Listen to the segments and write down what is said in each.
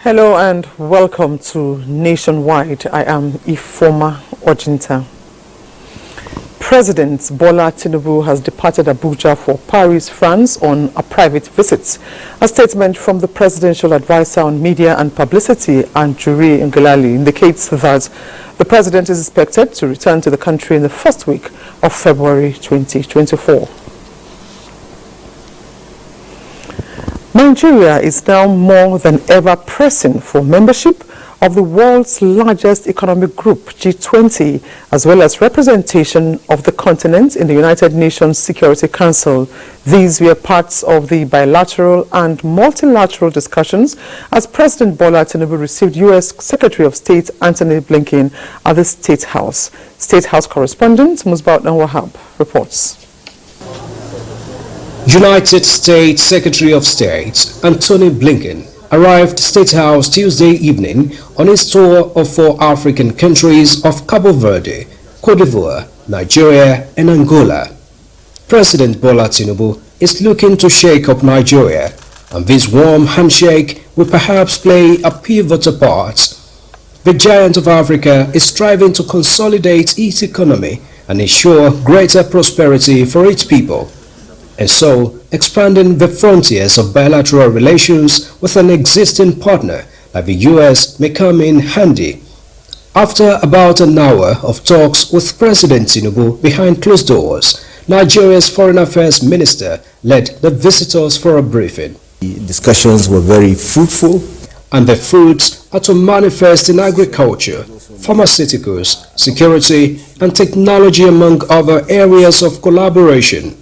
Hello and welcome to Nationwide. I am Ifoma Ojinta. President Bola Tinubu has departed Abuja for Paris, France on a private visit. A statement from the Presidential Advisor on Media and Publicity, Anjuri Ngelali, indicates that the President is expected to return to the country in the first week of February 2024. Nigeria is now more than ever pressing for membership of the world's largest economic group, G20, as well as representation of the continent in the United Nations Security Council. These were parts of the bilateral and multilateral discussions as President Bola Tinubu received U.S. Secretary of State Antony Blinken at the State House. State House correspondent Musbaut Wahab reports. United States Secretary of State Antony Blinken arrived State House Tuesday evening on his tour of 4 African countries of Cabo Verde, Cote d'Ivoire, Nigeria and Angola. President Bola Tinubu is looking to shake up Nigeria, and this warm handshake will perhaps play a pivotal part. The giant of Africa is striving to consolidate its economy and ensure greater prosperity for its people, and so expanding the frontiers of bilateral relations with an existing partner like the U.S. may come in handy. After about an hour of talks with President Tinubu behind closed doors, Nigeria's Foreign Affairs Minister led the visitors for a briefing. The discussions were very fruitful, and the fruits are to manifest in agriculture, pharmaceuticals, security and technology among other areas of collaboration.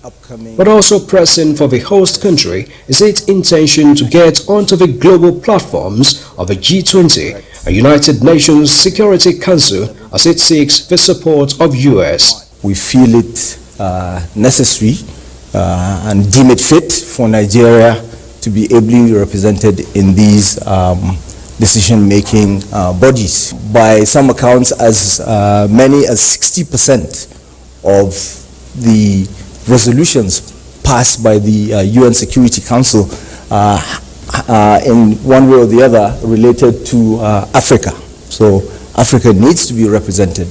But also pressing for the host country is its intention to get onto the global platforms of the G20, a United Nations Security Council, as it seeks the support of US. We feel it necessary and deem it fit for Nigeria to be ably represented in these decision-making bodies. By some accounts, as many as 60% of the resolutions passed by the UN Security Council in one way or the other related to Africa. So Africa needs to be represented.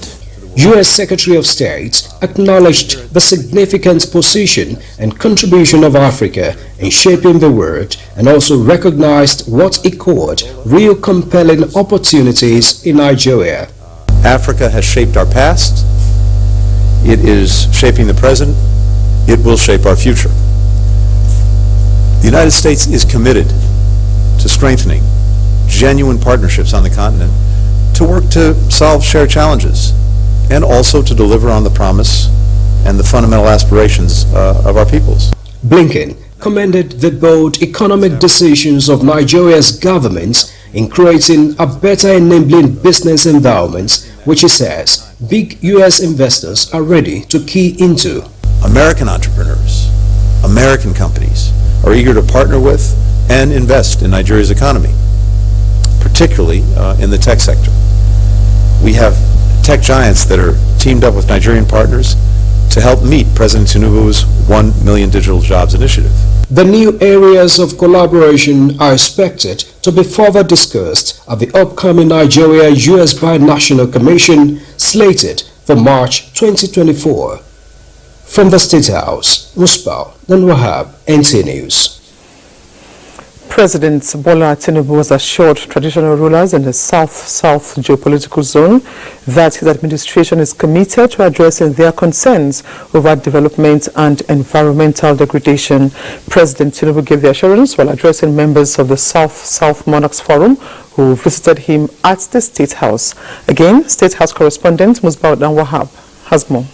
U.S. Secretary of State acknowledged the significant position and contribution of Africa in shaping the world, and also recognized what he called real compelling opportunities in Nigeria. Africa has shaped our past, it is shaping the present, it will shape our future. The United States is committed to strengthening genuine partnerships on the continent to work to solve shared challenges, and also to deliver on the promise and the fundamental aspirations of our peoples. Blinken commended the bold economic decisions of Nigeria's government in creating a better enabling business environment, which he says big U.S. investors are ready to key into. American entrepreneurs, American companies are eager to partner with and invest in Nigeria's economy, particularly in the tech sector. We have tech giants that are teamed up with Nigerian partners to help meet President Tinubu's 1 million digital jobs initiative. The new areas of collaboration are expected to be further discussed at the upcoming Nigeria-US Binational Commission slated for March 2024. From the State House, Musbaut Wahab, NTA News. President Bola Tinubu has assured traditional rulers in the South-South geopolitical zone that his administration is committed to addressing their concerns over development and environmental degradation. President Tinubu gave the assurance while addressing members of the South-South Monarchs Forum who visited him at the State House. Again, State House correspondent Musbaut Wahab has more.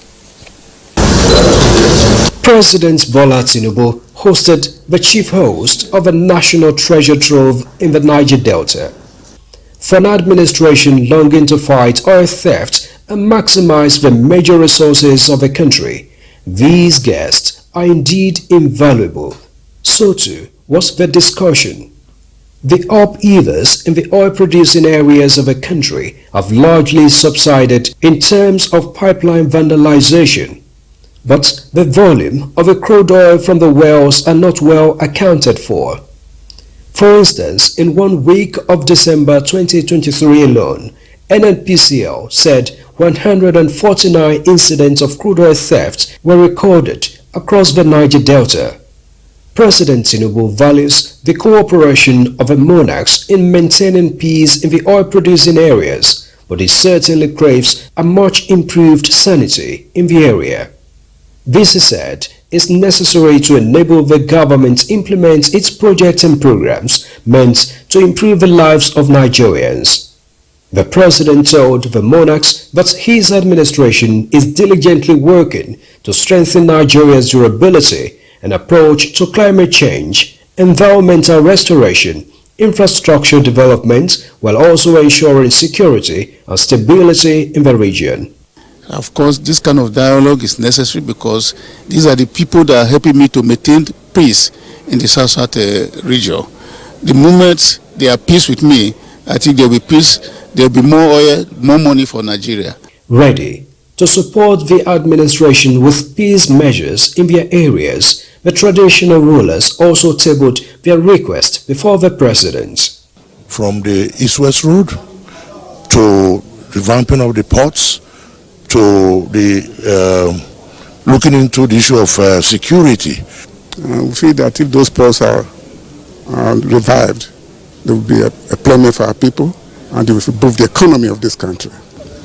President Bola Tinubu hosted the chief host of a national treasure trove in the Niger Delta. For an administration longing to fight oil theft and maximize the major resources of the country, these guests are indeed invaluable. So too was the discussion. The upheavals in the oil-producing areas of the country have largely subsided in terms of pipeline vandalization, but the volume of the crude oil from the wells are not well accounted for. For instance, in 1 week of December 2023 alone, NNPCL said 149 incidents of crude oil theft were recorded across the Niger Delta. President Tinubu values the cooperation of the monarchs in maintaining peace in the oil-producing areas, but he certainly craves a much improved sanity in the area. This, he said, is necessary to enable the government implement its projects and programs meant to improve the lives of Nigerians. The president told the monarchs that his administration is diligently working to strengthen Nigeria's durability and approach to climate change, environmental restoration, infrastructure development, while also ensuring security and stability in the region. Of course, this kind of dialogue is necessary because these are the people that are helping me to maintain peace in the South region. The moment they are peace with me, I think there will be peace, there will be more oil, more money for Nigeria. Ready to support the administration with peace measures in their areas, the traditional rulers also tabled their request before the president. From the East-West Road to revamping of the ports, to the looking into the issue of security. We feel that if those ports are revived, there will be a employment for our people and it will improve the economy of this country.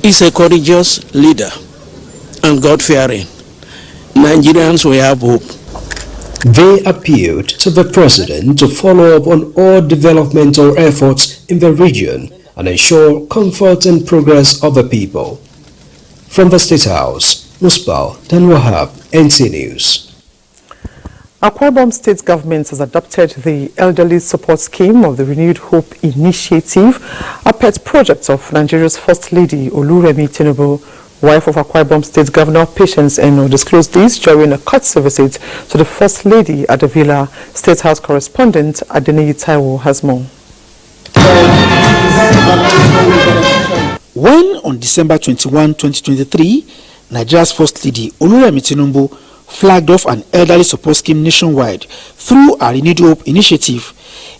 He's a courageous leader and God-fearing. Nigerians will have hope. They appealed to the president to follow up on all developmental efforts in the region and ensure comfort and progress of the people. From the State House, Musbal Danwahab, NTA News. Akwa Ibom State Government has adopted the Elderly Support Scheme of the Renewed Hope Initiative, a pet project of Nigeria's First Lady Oluremi Tinubu, wife of Akwa Ibom State Governor Patience Eno, disclosed this during a courtesy visit to the First Lady at the Villa. State House correspondent Adeniyi Taiwo has more. When on December 21, 2023, Nigeria's First Lady Oluremi Tinubu flagged off an elderly support scheme nationwide through a Renewed Hope initiative,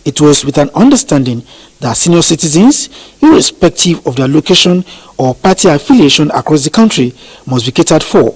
it was with an understanding that senior citizens, irrespective of their location or party affiliation across the country, must be catered for.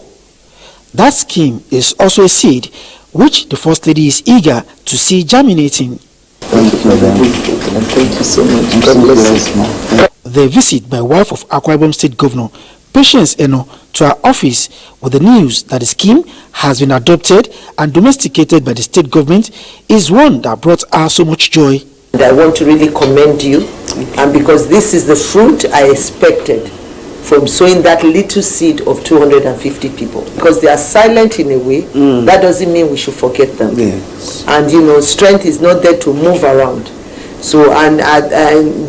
That scheme is also a seed which the First Lady is eager to see germinating. Thank you so much. God bless you. The visit by wife of Akwa Ibom State Governor Patience Eno to her office with the news that the scheme has been adopted and domesticated by the state government is one that brought her so much joy. And I want to really commend you, and because this is the fruit I expected from sowing that little seed of 250 people. Because they are silent in a way, that doesn't mean we should forget them. Yes. And you know, strength is not there to move around. So, and at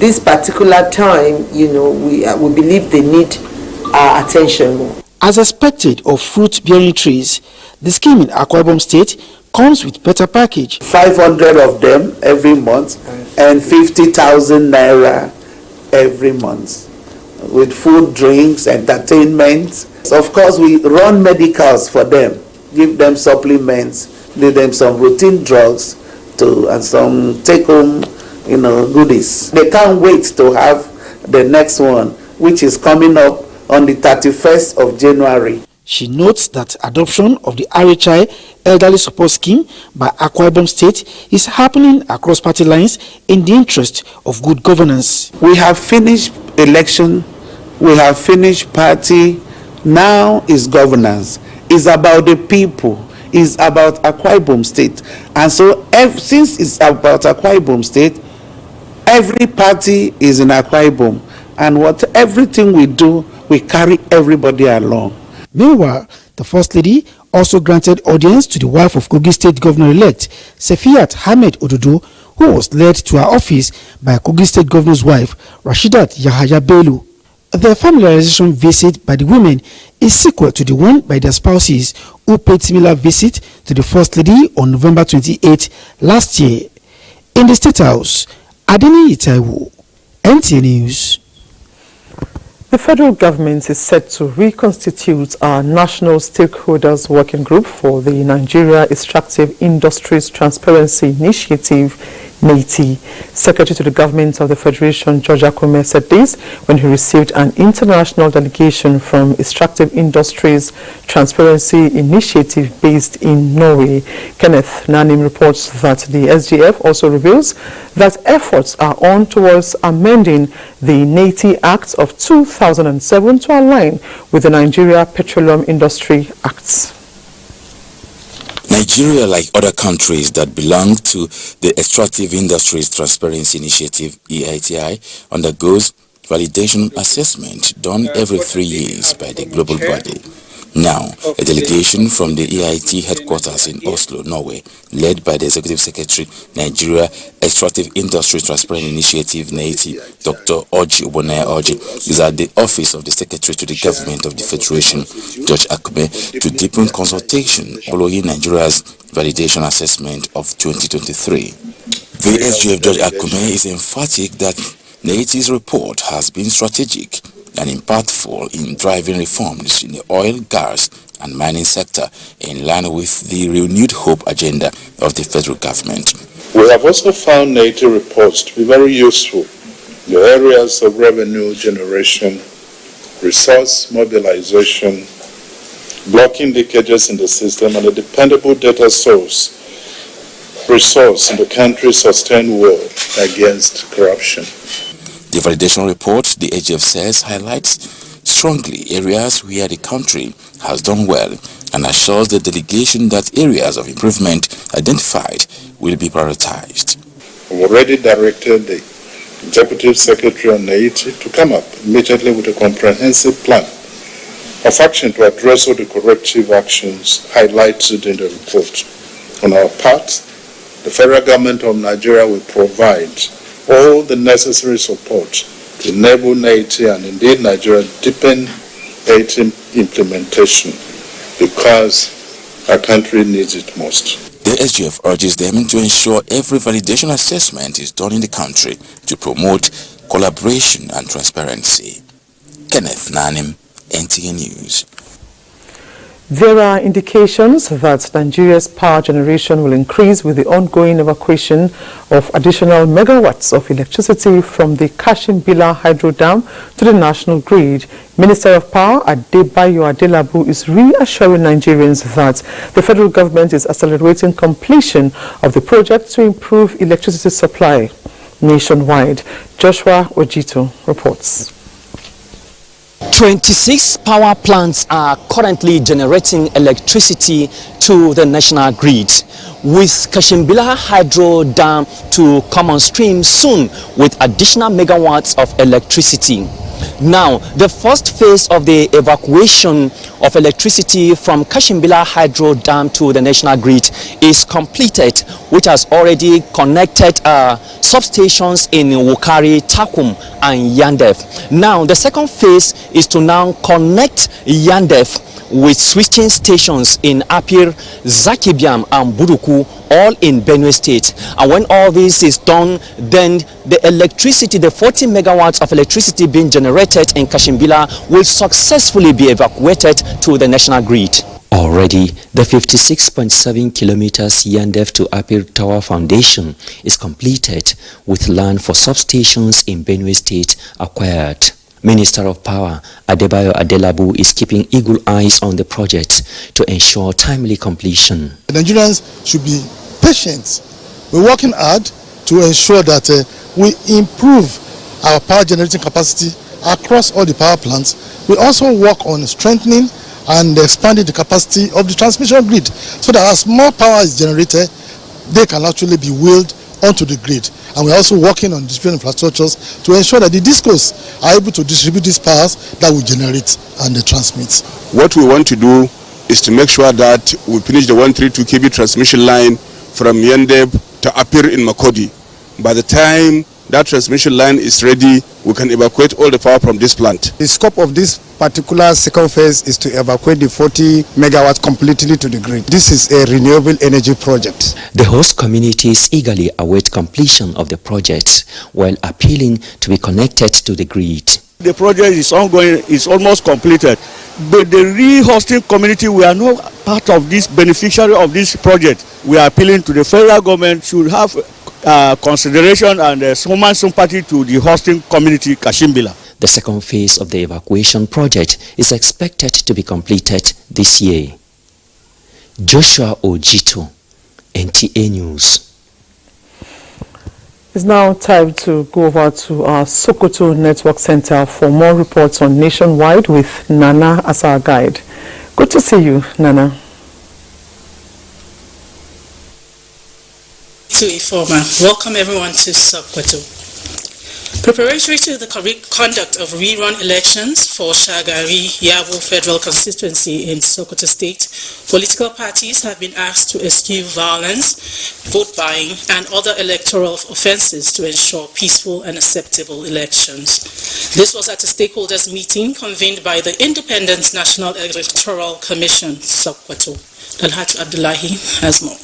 this particular time, you know, we believe they need our attention more. As expected of fruit-bearing trees, the scheme in Akwa Ibom State comes with better package. 500 of them every month and 50,000 naira every month with food, drinks, entertainment. Of course, we run medicals for them, give them supplements, give them some routine drugs and some take-home, goodies. They can't wait to have the next one, which is coming up on the 31st of January. She notes that adoption of the RHI Elderly Support Scheme by Akwa Ibom State is happening across party lines in the interest of good governance. We have finished election, we have finished party, now is governance. It's about the people, it's about Akwa Ibom State. And so since it's about Akwa Ibom State, every party is in Akwa Ibom. And everything we do, we carry everybody along. Meanwhile, the First Lady also granted audience to the wife of Kogi State Governor-elect, Sefiat Ahmed Ododo, who was led to her office by Kogi State Governor's wife, Rashidat Yahaya Bello. The familiarization visit by the women is sequel to the one by their spouses who paid similar visit to the First Lady on November 28 last year. In the State House, Adeniyi Taiwo, NTA News. The federal government is set to reconstitute a national stakeholders working group for the Nigeria Extractive Industries Transparency Initiative Neti. Secretary to the Government of the Federation, George Akume, said this when he received an international delegation from Extractive Industries Transparency Initiative based in Norway. Kenneth Nanim reports that the SDF also reveals that efforts are on towards amending the Neti Act of 2007 to align with the Nigeria Petroleum Industry Acts. Nigeria, like other countries that belong to the Extractive Industries Transparency Initiative, EITI, undergoes validation assessment done every 3 years by the global body. Now, a delegation from the EIT headquarters in Oslo, Norway, led by the Executive Secretary, Nigeria Extractive Industry Transparency Initiative, NTA, Dr. Oji Obonaya Oji, is at the office of the Secretary to the Government of the Federation, George Akume, to deepen consultation following Nigeria's validation assessment of 2023. The SGF George Akume is emphatic that NATI's report has been strategic and impactful in driving reforms in the oil, gas and mining sector in line with the renewed hope agenda of the federal government. We have also found NATI reports to be very useful in the areas of revenue generation, resource mobilization, blocking leakages in the system, and a dependable data resource in the country's sustained war against corruption. The validation report, the AGF says, highlights strongly areas where the country has done well and assures the delegation that areas of improvement identified will be prioritized. We've already directed the Executive Secretary on NATI to come up immediately with a comprehensive plan of action to address all the corrective actions highlighted in the report. On our part, the federal government of Nigeria will provide all the necessary support to enable NATI and indeed Nigeria deepen NATI implementation because our country needs it most. The SGF urges them to ensure every validation assessment is done in the country to promote collaboration and transparency. Kenneth Nanim, NTA News. There are indications that Nigeria's power generation will increase with the ongoing evacuation of additional megawatts of electricity from the Kashimbila Hydro Dam to the national grid. Minister of Power Adebayo Adelabu is reassuring Nigerians that the federal government is accelerating completion of the project to improve electricity supply nationwide. Joshua Ojito reports. 26 power plants are currently generating electricity to the national grid, with Kashimbila Hydro Dam to come on stream soon with additional megawatts of electricity. Now, the first phase of the evacuation of electricity from Kashimbila Hydro Dam to the national grid is completed, which has already connected substations in Wukari, Takum and Yandef. Now, the second phase is to now connect Yandef with switching stations in Apir, Zakibiam and Buruku, all in Benue State. And when all this is done, then the electricity, the 40 megawatts of electricity being generated in Kashimbila will successfully be evacuated to the national grid. Already, the 56.7 kilometers Yandef to Apir Tower Foundation is completed, with land for substations in Benue State acquired. Minister of Power Adebayo Adelabu is keeping eagle eyes on the project to ensure timely completion. The Nigerians should be patient. We're working hard to ensure that we improve our power generating capacity across all the power plants. We also work on strengthening and expanding the capacity of the transmission grid so that as more power is generated, they can actually be wheeled onto the grid. And we're also working on distribution infrastructures to ensure that the DISCOs are able to distribute these powers that we generate and transmit. What we want to do is to make sure that we finish the 132 kV transmission line from Yandeb to Apir in Makodi. By the time that transmission line is ready, we can evacuate all the power from this plant. The scope of this particular second phase is to evacuate the 40 megawatts completely to the grid. This is a renewable energy project. The host communities eagerly await completion of the project while appealing to be connected to the grid. The project is ongoing, it's almost completed. But the re-hosting community, we are not part of this beneficiary of this project. We are appealing to the federal government should have consideration and human sympathy to the hosting community, Kashimbila. The second phase of the evacuation project is expected to be completed this year. Joshua Ojito, NTA News. It's now time to go over to our Sokoto Network Center for more reports on Nationwide with Nana as our guide. Good to see you, Nana. To Informa. Welcome everyone to Sokoto. Preparatory to the conduct of rerun elections for Shagari Yabo Federal Constituency in Sokoto State, political parties have been asked to eschew violence, vote buying, and other electoral offences to ensure peaceful and acceptable elections. This was at a stakeholders meeting convened by the Independent National Electoral Commission, Sokoto. Dalhat Abdullahi has more.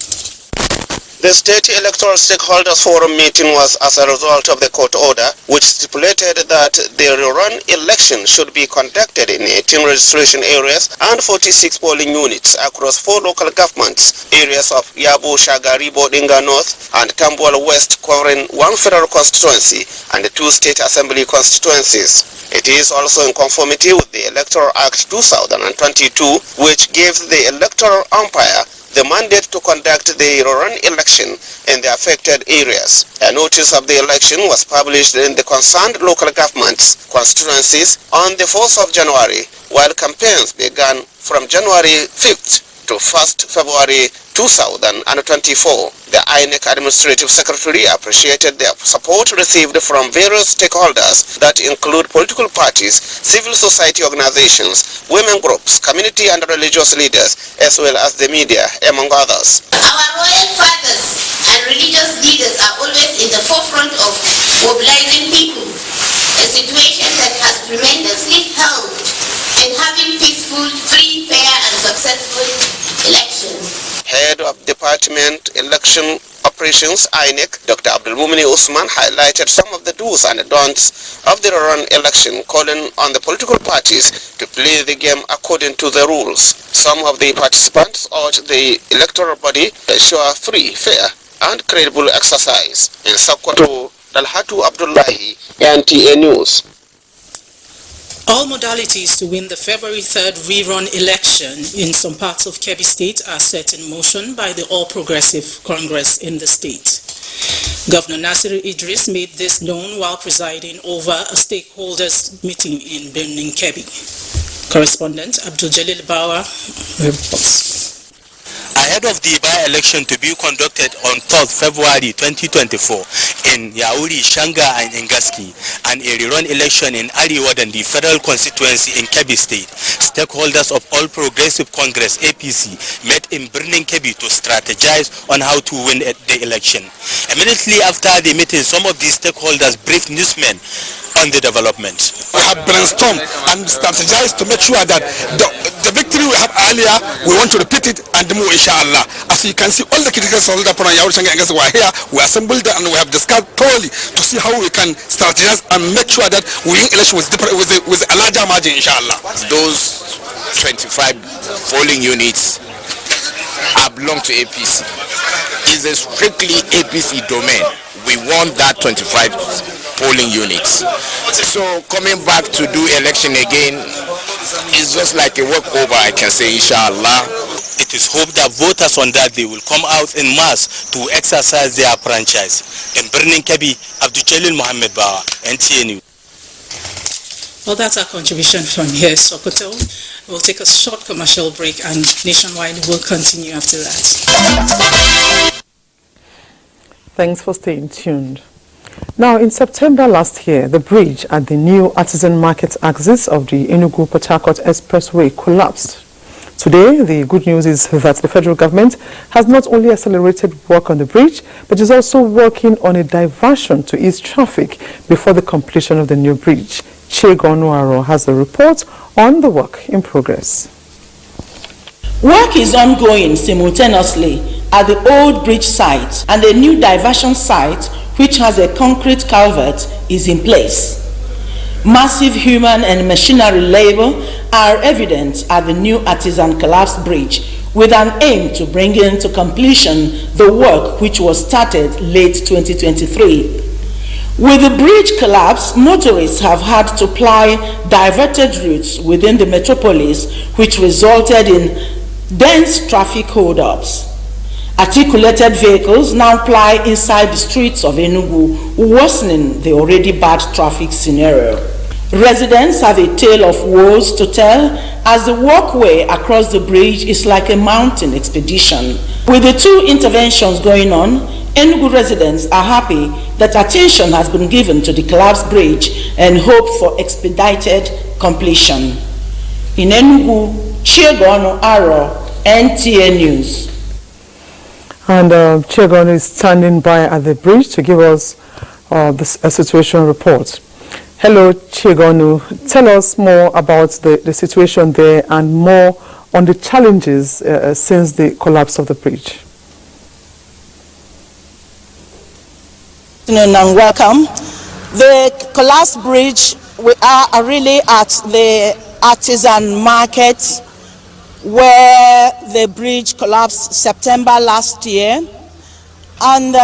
The State Electoral Stakeholders Forum meeting was as a result of the court order, which stipulated that the rerun election should be conducted in 18 registration areas and 46 polling units across 4 local governments, areas of Yabo, Shagari, Bodinga North, and Tambuwal West, covering 1 federal constituency and 2 state assembly constituencies. It is also in conformity with the Electoral Act 2022, which gives the electoral umpire the mandate to conduct the rerun election in the affected areas. A notice of the election was published in the concerned local governments constituencies on the 4th of January, while campaigns began from January 5th to 1st February 2024. The INEC Administrative Secretary appreciated the support received from various stakeholders that include political parties, civil society organizations, women groups, community and religious leaders, as well as the media, among others. Our royal fathers and religious leaders are always in the forefront of mobilizing people, a situation that has tremendously helped in having peaceful, free, fair and successful elections. Head of Department Election Operations, INEC, Dr. Abdulmumini Usman, highlighted some of the do's and don'ts of the rerun election, calling on the political parties to play the game according to the rules. Some of the participants urged the electoral body to ensure free, fair, and credible exercise. In Sokoto, Dalhatu Abdullahi, NTA News. All modalities to win the February 3rd rerun election in some parts of Kebbi State are set in motion by the All Progressive Congress in the state. Governor Nasir Idris made this known while presiding over a stakeholders meeting in Birnin Kebbi. Correspondent Abdul Jalil Bawa reports. Ahead of the by-election to be conducted on 3rd February 2024 in Yauri, Shanga and Engaski, and a rerun election in Ariwadan, the federal constituency in Kebbi State, stakeholders of All Progressive Congress APC met in Birnin Kebbi to strategize on how to win the election. Immediately after the meeting, some of these stakeholders briefed newsmen on the development. We have brainstormed and strategized to make sure that the victory we have earlier, we want to repeat it and more, inshallah. As you can see, all the critical soldiers from Yauri Shanga and Engaski were here. We assembled and we have discussed thoroughly to see how we can strategize and make sure that we win election with a larger margin, inshallah. Those 25 polling units belong to APC. It's a strictly APC domain. We want that 25 polling units. So coming back to do election again is just like a walkover, I can say, inshallah. It is hoped that voters on that day will come out in mass to exercise their franchise. In Birnin Kebbi, Abdul Jalil Mohammed Bawa, NTA News. Well, that's our contribution from here, Sokoto. We'll take a short commercial break and Nationwide will continue after that. Thanks for staying tuned. Now, in September last year, the bridge at the new Artisan Market axis of the Enugu-Port Harcourt Expressway collapsed. Today, the good news is that the federal government has not only accelerated work on the bridge, but is also working on a diversion to ease traffic before the completion of the new bridge. Chegon Nuaro has a report on the work in progress. Work is ongoing simultaneously at the old bridge site, and the new diversion site, which has a concrete culvert, is in place. Massive human and machinery labor are evident at the new Artisan collapsed bridge, with an aim to bring into completion the work which was started late 2023. With the bridge collapse, motorists have had to ply diverted routes within the metropolis, which resulted in dense traffic holdups. Articulated vehicles now ply inside the streets of Enugu, worsening the already bad traffic scenario. Residents have a tale of woes to tell, as the walkway across the bridge is like a mountain expedition. With the two interventions going on, Enugu residents are happy that attention has been given to the collapsed bridge and hope for expedited completion. In Enugu, Chiegonu Aro, NTA News. And Chiegonu is standing by at the bridge to give us a situation report. Hello, Chiegonu. Tell us more about the situation there and more on the challenges since the collapse of the bridge. Good afternoon and welcome. The collapsed bridge, we are really at the artisan market where the bridge collapsed September last year, and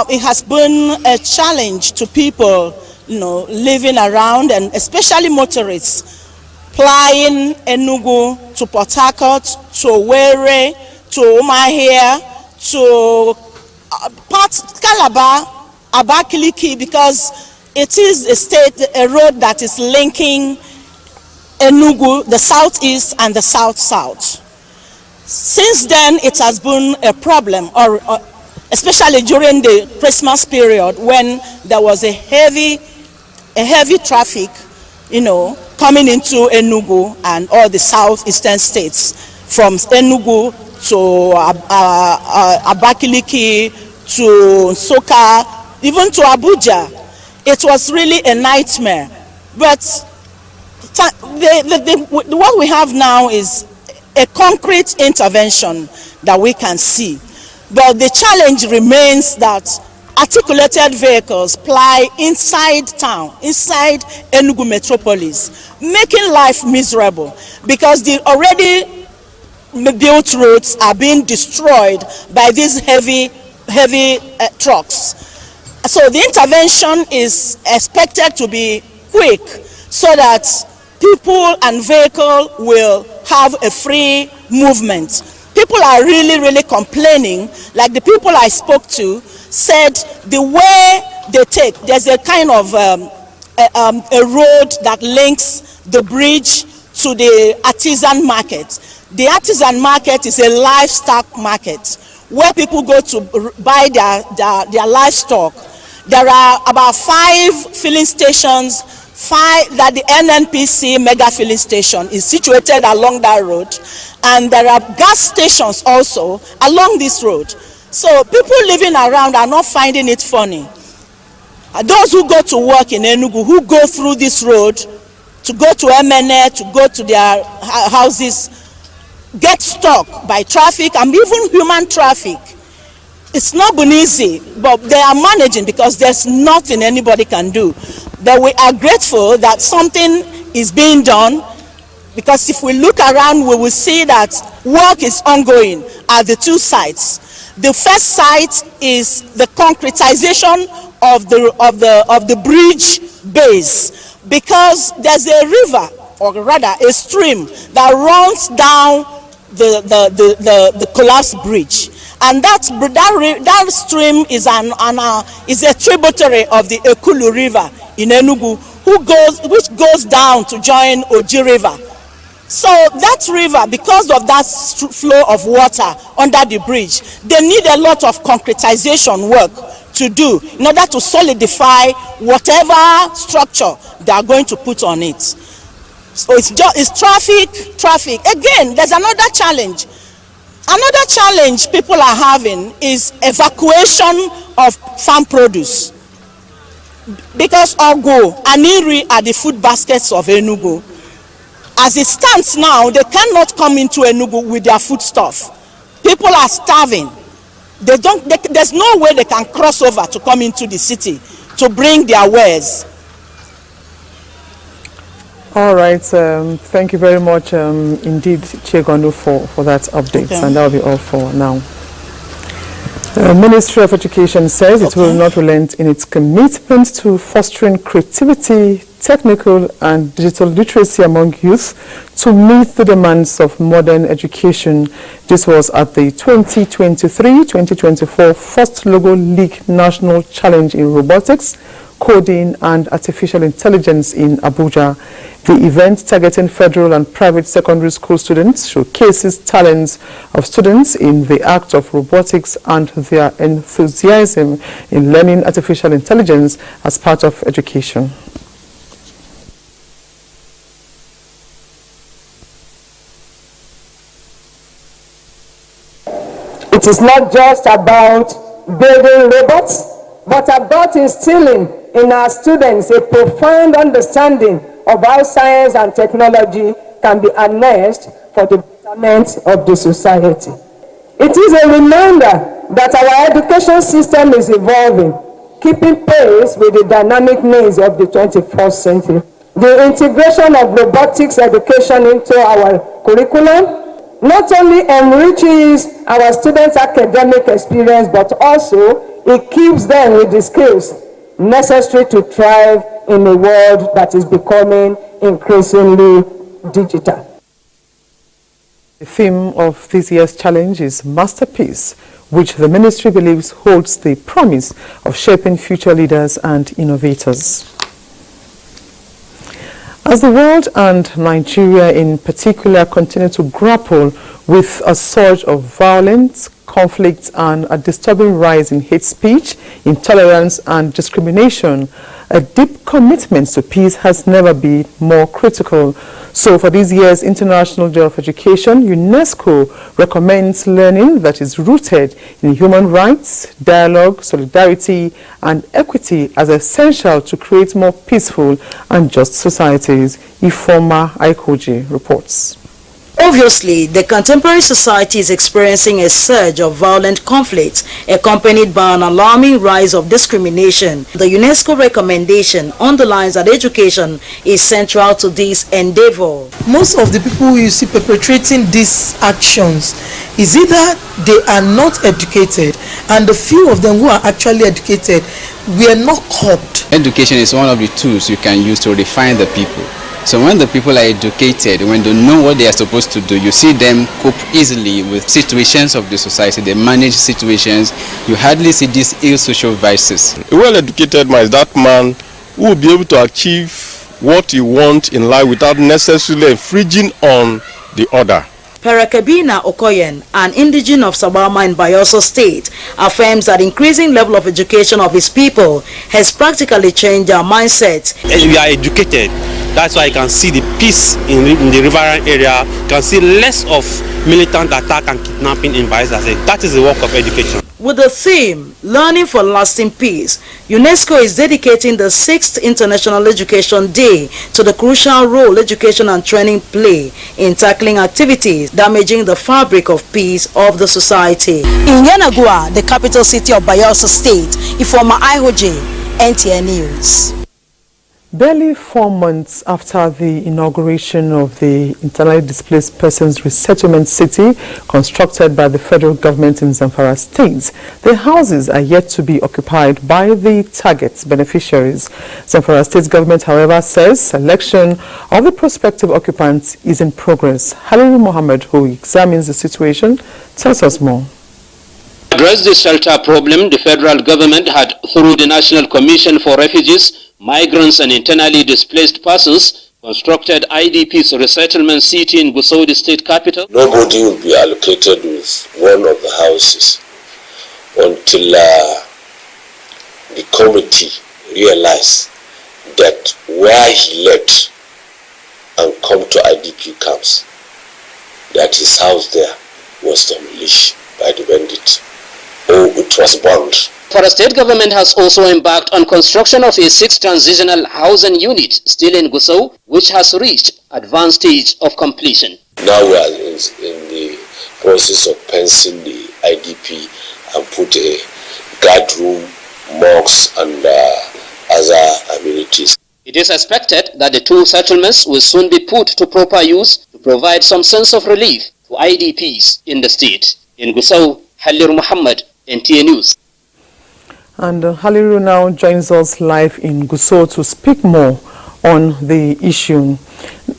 it has been a challenge to people, living around, and especially motorists flying Enugu to Port Harcourt, to Owerri, to Umuahia, to Calabar, Abakaliki, because it is a road that is linking Enugu, the southeast and the south-south. Since then, it has been a problem, or especially during the Christmas period when there was a heavy traffic, coming into Enugu and all the southeastern states, from Enugu to Abakaliki, to Nsukka, even to Abuja. It was really a nightmare. But what we have now is a concrete intervention that we can see. But the challenge remains that articulated vehicles ply inside town, inside Enugu metropolis, making life miserable because the already built roads are being destroyed by these heavy trucks. So the intervention is expected to be quick so that people and vehicle will have a free movement. People are really complaining. Like the people I spoke to said the way they take, there's a kind of a road that links the bridge to the artisan market. The artisan market is a livestock market where people go to buy their livestock. There are about 5 filling stations, that the NNPC mega filling station is situated along that road, and there are gas stations also along this road. So people living around are not finding it funny. Those who go to work in Enugu, who go through this road to go to MNA, to go to their houses, get stuck by traffic and even human traffic. It's not been easy, but they are managing because there's nothing anybody can do. But we are grateful that something is being done, because if we look around, we will see that work is ongoing at the two sites. The first site is the concretization of the bridge base, because there's a river, or rather a stream, that runs down the collapsed bridge. And that stream is a tributary of the Ekulu River in Enugu, which goes down to join Oji River. So that river, because of that flow of water under the bridge, they need a lot of concretization work to do in order to solidify whatever structure they are going to put on it. So it's traffic. Again, there's another challenge. Another challenge people are having is evacuation of farm produce. Because Ogo and Iri are the food baskets of Enugu. As it stands now, they cannot come into Enugu with their foodstuff. People are starving. There's no way they can cross over to come into the city to bring their wares. All right. Thank you very much indeed, Chegonu, for that update. Okay. And that will be all for now. The Ministry of Education says it will not relent in its commitment to fostering creativity, technical and digital literacy among youth to meet the demands of modern education. This was at the 2023-2024 First Logo League National Challenge in Robotics, Coding and Artificial Intelligence in Abuja. The event, targeting federal and private secondary school students, showcases talents of students in the act of robotics and their enthusiasm in learning artificial intelligence as part of education. It is not just about building robots, but about instilling in our students a profound understanding of how science and technology can be harnessed for the betterment of the society. It is a reminder that our education system is evolving, keeping pace with the dynamic needs of the 21st century. The integration of robotics education into our curriculum not only enriches our students' academic experience, but also it keeps them with the skills necessary to thrive in a world that is becoming increasingly digital. The theme of this year's challenge is Masterpiece, which the ministry believes holds the promise of shaping future leaders and innovators. As the world and Nigeria in particular continue to grapple with a surge of violence, conflict and a disturbing rise in hate speech, intolerance and discrimination, a deep commitment to peace has never been more critical. So for this year's International Day of Education, UNESCO recommends learning that is rooted in human rights, dialogue, solidarity and equity as essential to create more peaceful and just societies. Ifoma Aikoji reports. Obviously, the contemporary society is experiencing a surge of violent conflicts accompanied by an alarming rise of discrimination. The UNESCO recommendation underlines that education is central to this endeavor. Most of the people you see perpetrating these actions is either they are not educated, and the few of them who are actually educated were not caught. Education is one of the tools you can use to refine the people. So when the people are educated, when they know what they are supposed to do, you see them cope easily with situations of the society. They manage situations. You hardly see these ill social vices. A well-educated man is that man who will be able to achieve what he wants in life without necessarily infringing on the other. Parakabina Okoyen, an indigene of Sabama in Bayelsa State, affirms that increasing level of education of his people has practically changed their mindset. We are educated. That's why you can see the peace in the riverine area. You can see less of militant attack and kidnapping in Bayelsa State. That is the work of education. With the theme, Learning for Lasting Peace, UNESCO is dedicating the 6th International Education Day to the crucial role education and training play in tackling activities damaging the fabric of peace of the society. In Yanagua, the capital city of Bayelsa State, Ifoma Ihoje, NTA News. Barely 4 months after the inauguration of the internally displaced persons resettlement city constructed by the federal government in Zamfara State, the houses are yet to be occupied by the target beneficiaries. Zamfara State government, however, says selection of the prospective occupants is in progress. Halilu Mohammed, who examines the situation, tells us more. To address the shelter problem, the federal government had, through the National Commission for Refugees, Migrants and Internally Displaced Persons, constructed IDP's resettlement city in Gusau, the state capital. Nobody will be allocated with one of the houses until the committee realized that where he left and come to IDP camps, that his house there was demolished by the bandits, or it was burned. For the state government has also embarked on construction of a 6th transitional housing unit still in Gusau, which has reached advanced stage of completion. Now we are in the process of fencing the IDP and put a guard room, mosques and other amenities. It is expected that the two settlements will soon be put to proper use to provide some sense of relief to IDPs in the state. In Gusau, Halir Muhammad, NTA News. And Haliru now joins us live in Gusau to speak more on the issue.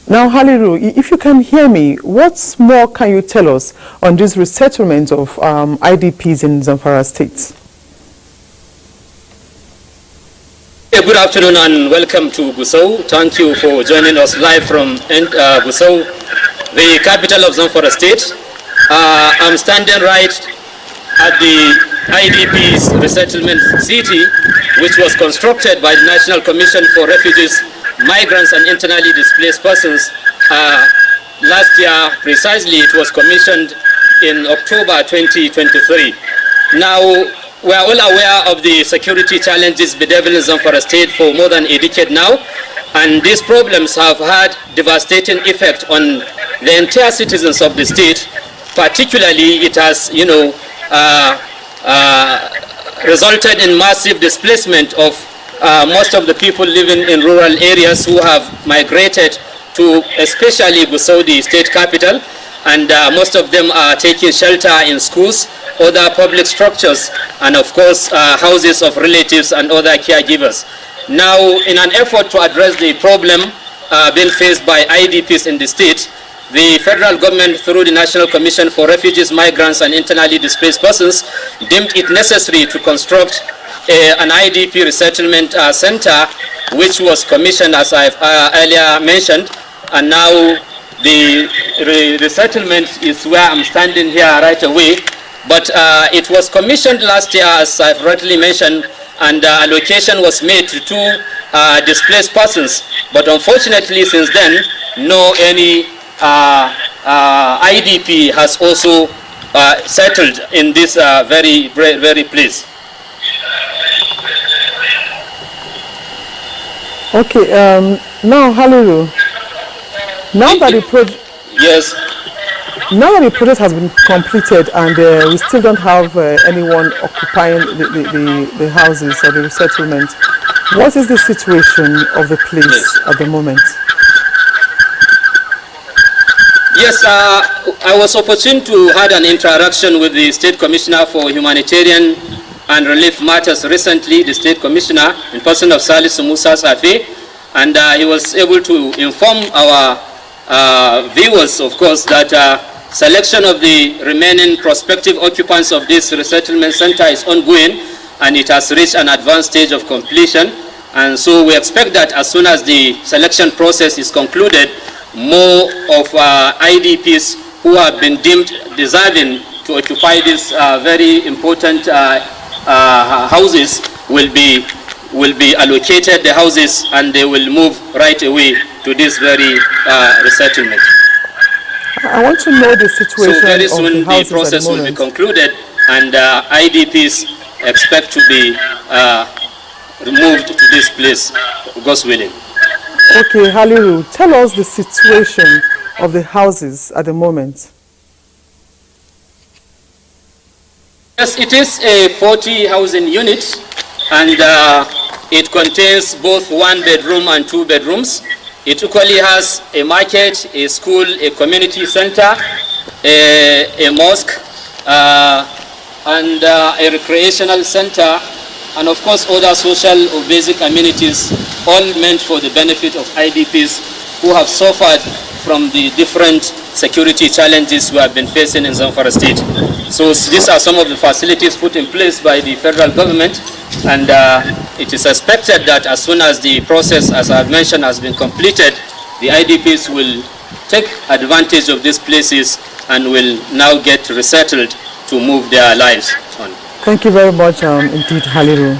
Now, Haliru, if you can hear me, what more can you tell us on this resettlement of IDPs in Zamfara State? Good afternoon and welcome to Gusau. Thank you for joining us live from Gusau, the capital of Zamfara State. I'm standing right at the IDP's resettlement city, which was constructed by the National Commission for Refugees, Migrants and Internally Displaced Persons. Last year, precisely, it was commissioned in October 2023. Now, we are all aware of the security challenges bedeviling Zamfara State for more than a decade now, and these problems have had devastating effect on the entire citizens of the state. Particularly, it has, resulted in massive displacement of most of the people living in rural areas who have migrated to especially Gusau, the state capital, and most of them are taking shelter in schools, other public structures, and of course houses of relatives and other caregivers. Now, in an effort to address the problem being faced by IDPs in the state, the federal government, through the National Commission for Refugees, Migrants and Internally Displaced Persons, deemed it necessary to construct an IDP resettlement center, which was commissioned, as I've earlier mentioned, and now the resettlement is where I'm standing here right away. But it was commissioned last year, as I've rightly mentioned, and allocation was made to two displaced persons. But unfortunately, since then, no any IDP has also settled in this very place. Okay, now Haliru, now that the project... Yes. Now that the project has been completed and we still don't have anyone occupying the houses or the resettlement, what is the situation of the place at the moment? Yes, I was opportune to have an interaction with the State Commissioner for Humanitarian and Relief Matters recently, the State Commissioner in person of Salisu Musa Safi, and he was able to inform our viewers, of course, that selection of the remaining prospective occupants of this resettlement center is ongoing, and it has reached an advanced stage of completion. And so we expect that as soon as the selection process is concluded, more of IDPs who have been deemed deserving to occupy these very important houses will be allocated the houses, and they will move right away to this very resettlement. I want to know the situation. So very soon the process will be concluded, and IDPs expect to be removed to this place, God's willing. Okay, Haliru, tell us the situation of the houses at the moment. Yes, it is a 40 housing unit, and it contains both 1 bedroom and 2 bedrooms. It equally has a market, a school, a community center, a mosque, and a recreational center, and of course other social or basic amenities, all meant for the benefit of IDPs who have suffered from the different security challenges we have been facing in Zamfara State. So these are some of the facilities put in place by the federal government, and it is expected that as soon as the process, as I've mentioned, has been completed, the IDPs will take advantage of these places and will now get resettled to move their lives on. Thank you very much indeed, Haliru.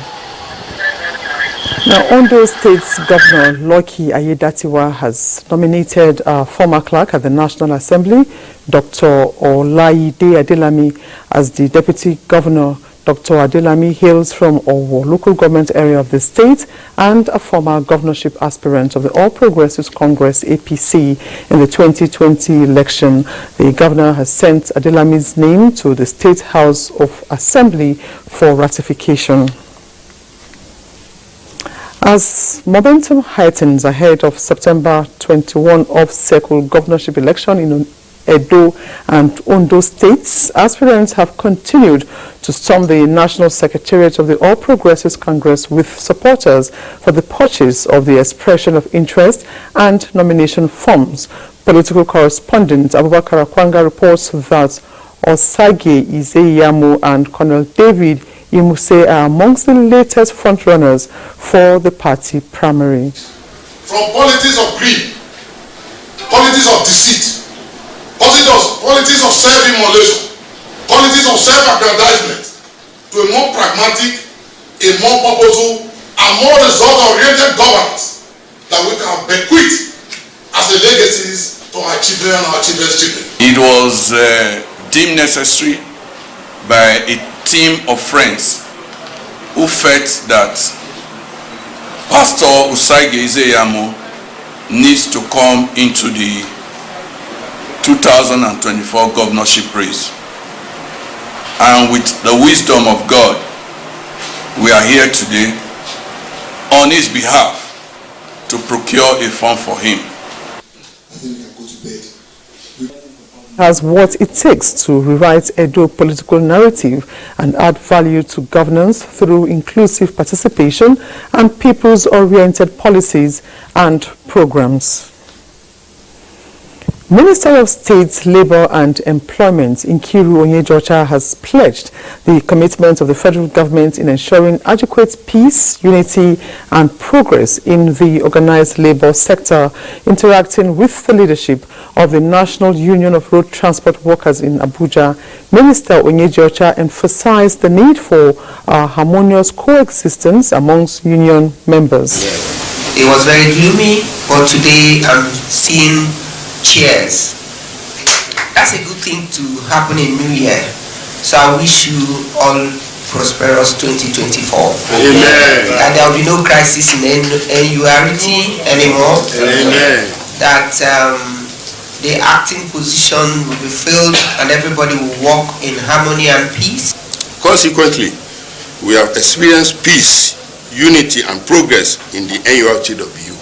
Now, Ondo State's Governor Lucky Ayedatiwa has nominated former clerk at the National Assembly, Dr. Olaide Adelami, as the Deputy Governor. Dr. Adelami hails from Owo local government area of the state and a former governorship aspirant of the All Progressives Congress APC in the 2020 election. The governor has sent Adelami's name to the State House of Assembly for ratification. As momentum heightens ahead of September 21 off-cycle governorship election in Edo and Ondo states, aspirants have continued to storm the National Secretariat of the All Progressives Congress with supporters for the purchase of the expression of interest and nomination forms. Political correspondent Abubakar Akwanga reports that Osage Izeyamo and Colonel David Imuse are amongst the latest frontrunners for the party primary. From politics of greed, politics of deceit, politics of self-immolation, politics of self-aggrandizement, to a more pragmatic, a more purposeful, and more result-oriented governance that we can bequeath as a legacy to our children and our children's children. It was deemed necessary by a team of friends who felt that Pastor Osage Izeyamo needs to come into the 2024 governorship race. And with the wisdom of God, we are here today on his behalf to procure a form for him. Has what it takes to rewrite Edo political narrative and add value to governance through inclusive participation and people's-oriented policies and programs. Minister of State, Labour and Employment Nkiru Onyejocha has pledged the commitment of the federal government in ensuring adequate peace, unity and progress in the organized labour sector. Interacting with the leadership of the National Union of Road Transport Workers in Abuja, Minister Onyejocha emphasized the need for a harmonious coexistence amongst union members. It was very gloomy, but today I'm seeing cheers. That's a good thing to happen in New Year. So I wish you all prosperous 2024. Amen. And there will be no crisis in NURT anymore. Amen. That the acting position will be filled and everybody will walk in harmony and peace. Consequently, we have experienced peace, unity and progress in the NURTW.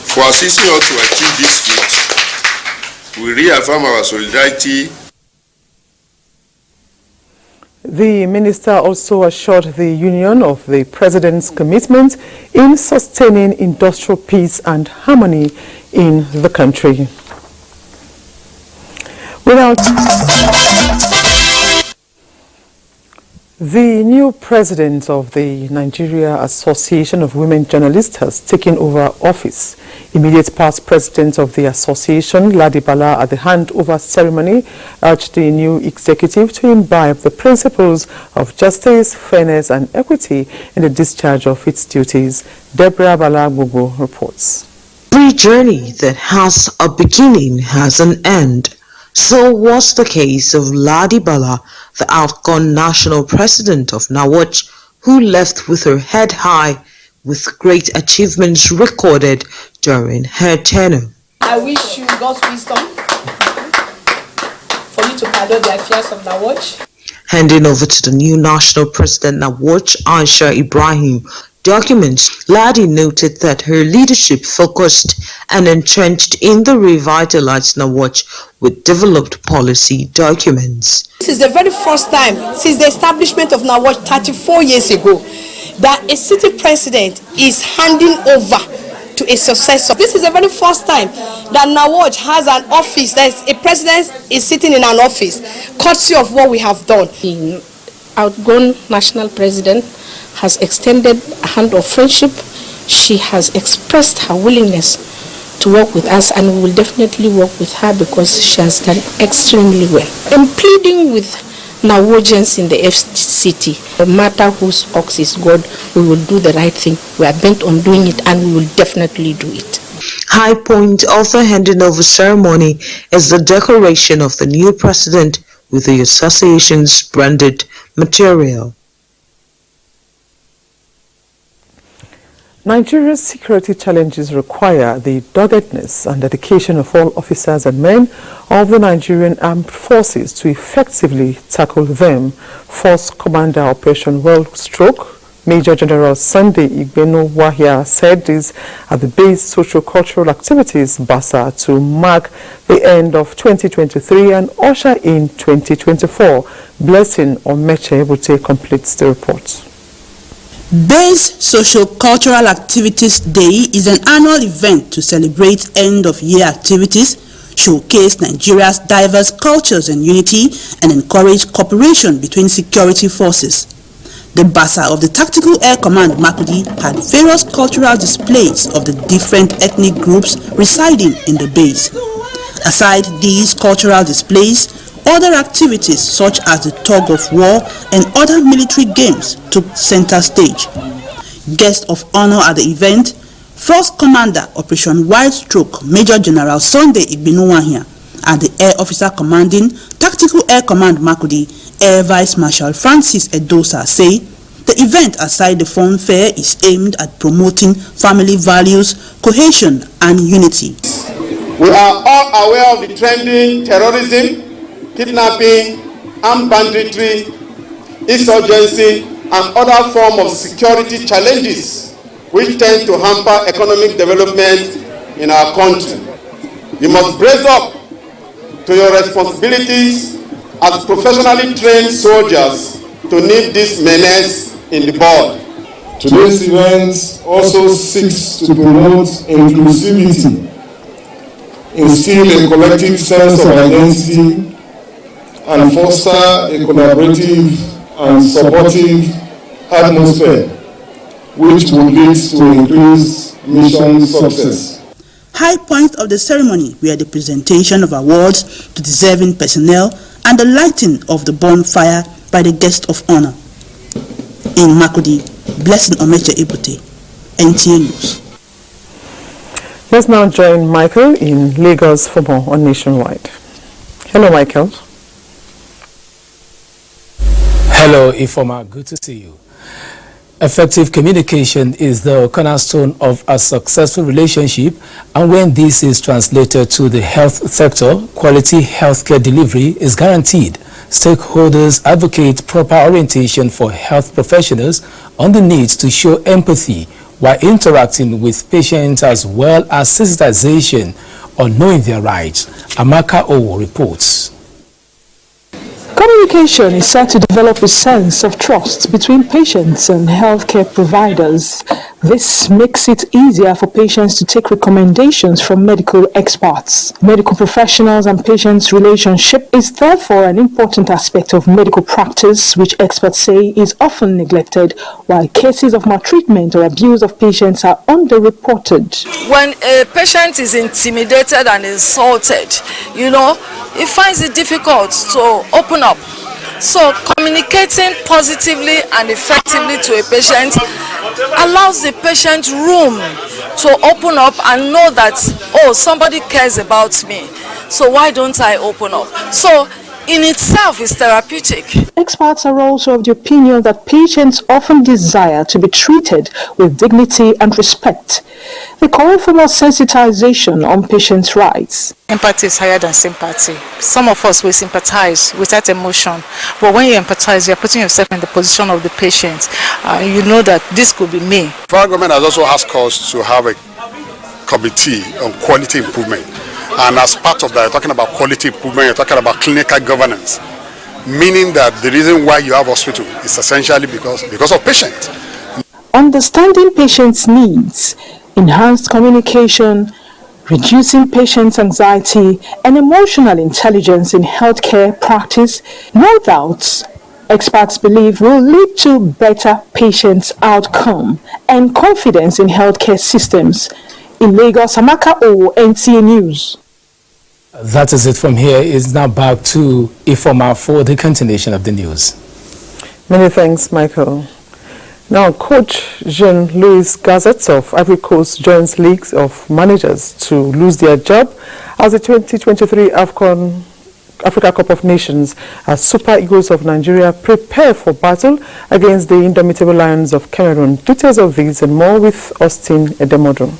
For assisting us to achieve this feat, we reaffirm our solidarity. The minister also assured the union of the president's commitment in sustaining industrial peace and harmony in the country. The new president of the Nigeria Association of Women Journalists has taken over office. Immediate past president of the association, Ladi Bala, at the handover ceremony, urged the new executive to imbibe the principles of justice, fairness and equity in the discharge of its duties. Deborah Bala-Gugu reports. Every journey that has a beginning has an end. So was the case of Ladi Bala, the outgone national president of NAWOJ, who left with her head high with great achievements recorded during her tenure. I wish you God's wisdom for you to handle the affairs of NAWOJ. Handing over to the new national president NAWOJ, Aisha Ibrahim, documents, Ladi noted that her leadership focused and entrenched in the revitalized NAWOJ with developed policy documents. This is the very first time since the establishment of NAWOJ 34 years ago that a city president is handing over to a successor. This is the very first time that NAWOJ has an office, that a president is sitting in an office, courtesy of what we have done. The outgone national president has extended a hand of friendship. She has expressed her willingness to work with us, and we will definitely work with her because she has done extremely well. I'm pleading with NAWOJians in the FCT, no matter whose ox is God, we will do the right thing. We are bent on doing it and we will definitely do it. High point of the handing over ceremony is the decoration of the new president with the association's branded material. Nigeria's security challenges require the doggedness and dedication of all officers and men of the Nigerian Armed Forces to effectively tackle them. Force Commander Operation World Stroke Major General Sunday Igbenu Wahia said this at the base socio-cultural activities BASA to mark the end of 2023 and usher in 2024. Blessing Omeche Ebute completes the report. Base Socio-Cultural Activities Day is an annual event to celebrate end-of-year activities, showcase Nigeria's diverse cultures and unity, and encourage cooperation between security forces. The BASA of the Tactical Air Command Makudi had various cultural displays of the different ethnic groups residing in the base. Aside these cultural displays, other activities such as the tug of war and other military games took center stage. Guest of honor at the event, First Commander Operation Wild Stroke Major General Sunday Igbenu Wahia and the Air Officer Commanding Tactical Air Command Makudi, Air Vice Marshal Francis Edosa say the event aside the fun fair is aimed at promoting family values, cohesion and unity. We are all aware of the trending terrorism, kidnapping, armed banditry, insurgency, and other forms of security challenges which tend to hamper economic development in our country. You must brace up to your responsibilities as professionally trained soldiers to nip this menace in the bud. Today's event also seeks to promote inclusivity, instill a collective sense of identity, and foster a collaborative and supportive atmosphere which will lead to increased mission success. High point of the ceremony were the presentation of awards to deserving personnel and the lighting of the bonfire by the guest of honor. In Makudi, Blessing Omeche Ebute, NTA News. Let's now join Michael in Lagos for more on Nationwide. Hello, Michael. Hello, Ifoma. Good to see you. Effective communication is the cornerstone of a successful relationship, and when this is translated to the health sector, quality healthcare delivery is guaranteed. Stakeholders advocate proper orientation for health professionals on the need to show empathy while interacting with patients, as well as sensitization on knowing their rights. Amaka O reports. Communication is said to develop a sense of trust between patients and healthcare providers. This makes it easier for patients to take recommendations from medical experts. Medical professionals and patients' relationship is therefore an important aspect of medical practice, which experts say is often neglected, while cases of maltreatment or abuse of patients are underreported. When a patient is intimidated and insulted, he finds it difficult to open up. So communicating positively and effectively to a patient allows the patient room to open up and know that, oh, somebody cares about me. So why don't I open up? So in itself is therapeutic. Experts are also of the opinion that patients often desire to be treated with dignity and respect. They call for more sensitization on patients' rights. Empathy is higher than sympathy. Some of us will sympathize without emotion, but when you empathize, you're putting yourself in the position of the patient. You know that this could be me. The federal government has also asked us to have a committee on quality improvement. And as part of that, you're talking about quality improvement, you're talking about clinical governance, meaning that the reason why you have hospital is essentially because of patients. Understanding patients' needs, enhanced communication, reducing patients' anxiety, and emotional intelligence in healthcare practice, no doubt, experts believe will lead to better patients' outcome and confidence in healthcare systems. In Lagos, Amaka O, NTA News. That is it from here. It's now back to Ifoma for the continuation of the news. Many thanks, Michael. Now, Coach Jean-Louis Gazette of Ivory Coast joins leagues of managers to lose their job as the 2023 Africa Cup of Nations as Super Eagles of Nigeria prepare for battle against the indomitable Lions of Cameroon. Details of these and more with Austin Edemodo.